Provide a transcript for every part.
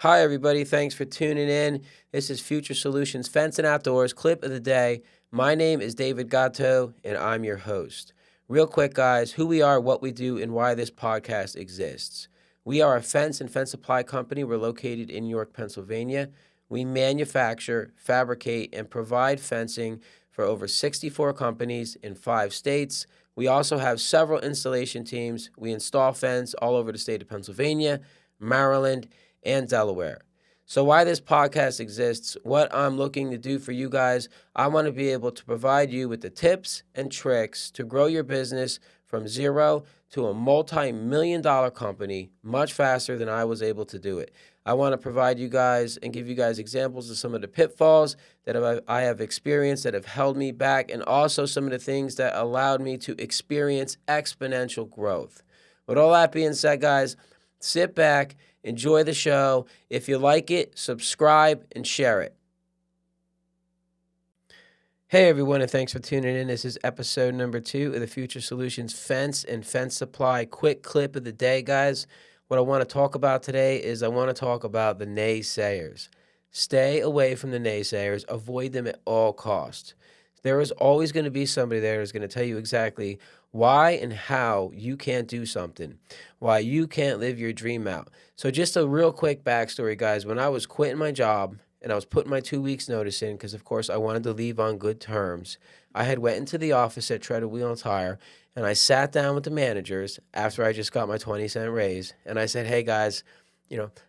Hi, everybody. Thanks for tuning in. This is Future Solutions Fence and Outdoors clip of the day. My name is David Gatto, and I'm your host. Real quick, guys, who we are, what we do, and why this podcast exists. We are a fence and fence supply company. We're located in York, Pennsylvania. We manufacture, fabricate, and provide fencing for over 64 companies in 5 states. We also have several installation teams. We install fence all over the state of Pennsylvania, Maryland, and Delaware. So why this podcast exists, what I'm looking to do for you guys, I want to be able to provide you with the tips and tricks to grow your business from zero to a multi-million-dollar company much faster than I was able to do it. I want to provide you guys and give you guys examples of some of the pitfalls that I have experienced that have held me back, and also some of the things that allowed me to experience exponential growth. With all that being said, guys, sit back, enjoy the show. If you like it, subscribe and share it. Hey everyone, and thanks for tuning in. This is episode number 2 of the Future Solutions Fence and Fence Supply quick clip of the day, guys. What I want to talk about today is I want to talk about the naysayers. Stay away from the naysayers. Avoid them at all costs. There is always going to be somebody there who's going to tell you exactly why and how you can't do something, why you can't live your dream out. So just a real quick backstory, guys. When I was quitting my job and I was putting my 2 weeks notice in, because of course I wanted to leave on good terms, I had went into the office at Treaded Wheel and Tire, and I sat down with the managers after I just got my 20-cent raise, and I said, hey guys,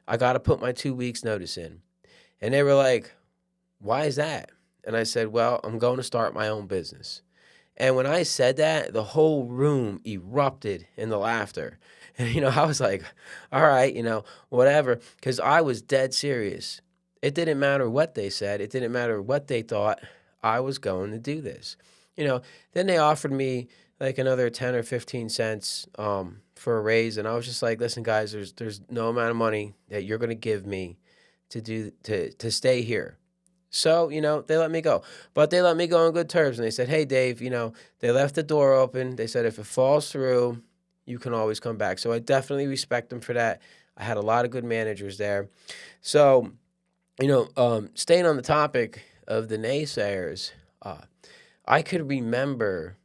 I got to put my 2 weeks notice in. And they were like, why is that? And I said, well, I'm going to start my own business. And when I said that, the whole room erupted in the laughter. And, I was like, all right, whatever, because I was dead serious. It didn't matter what they said. It didn't matter what they thought. I was going to do this. Then they offered me like another 10 or 15 cents for a raise. And I was just like, listen, guys, there's no amount of money that you're going to give me to stay here. So, they let me go. But they let me go on good terms. And they said, hey, Dave, they left the door open. They said, if it falls through, you can always come back. So I definitely respect them for that. I had a lot of good managers there. So, staying on the topic of the naysayers, I could remember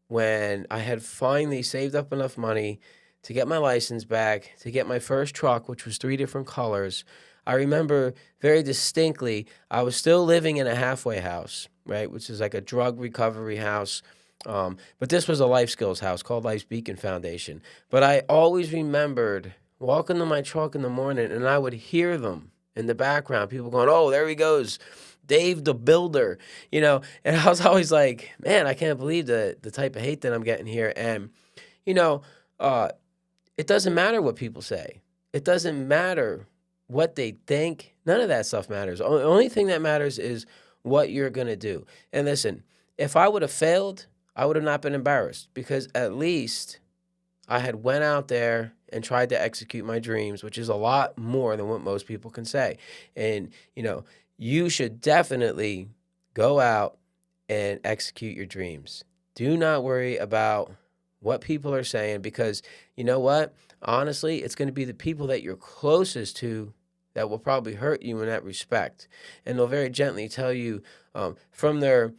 when I had finally saved up enough money to get my license back, to get my first truck, which was 3 different colors. I remember very distinctly, I was still living in a halfway house, right, which is like a drug recovery house. But this was a life skills house called Life's Beacon Foundation. But I always remembered walking to my truck in the morning, and I would hear them in the background, people going, oh, there he goes, Dave the Builder, and I was always like, man, I can't believe the type of hate that I'm getting here. And, it doesn't matter what people say. It doesn't matter what they think. None of that stuff matters. The only thing that matters is what you're going to do. And listen, if I would have failed, I would have not been embarrassed, because at least I had went out there and tried to execute my dreams, which is a lot more than what most people can say. And, you should definitely go out and execute your dreams. Do not worry about what people are saying, because you know what? Honestly, it's going to be the people that you're closest to that will probably hurt you in that respect. And they'll very gently tell you from their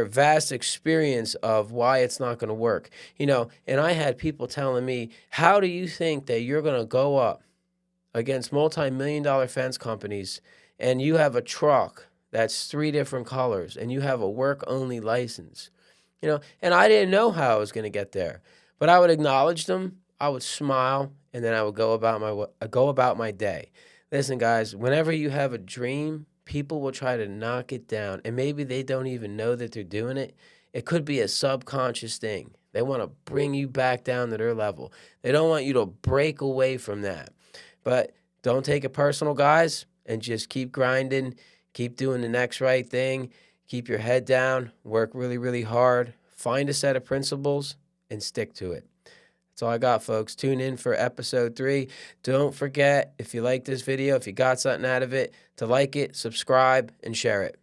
vast experience of why it's not going to work. And I had people telling me, how do you think that you're going to go up against multi-million-dollar fence companies and you have a truck that's 3 different colors and you have a work-only license? And I didn't know how I was going to get there, but I would acknowledge them, I would smile, and then I would go about my day. Listen, guys, whenever you have a dream, people will try to knock it down, and maybe they don't even know that they're doing it. It could be a subconscious thing. They want to bring you back down to their level. They don't want you to break away from that. But don't take it personal, guys, and just keep grinding, keep doing the next right thing. Keep your head down, work really, really hard, find a set of principles, and stick to it. That's all I got, folks. Tune in for episode 3. Don't forget, if you like this video, if you got something out of it, to like it, subscribe, and share it.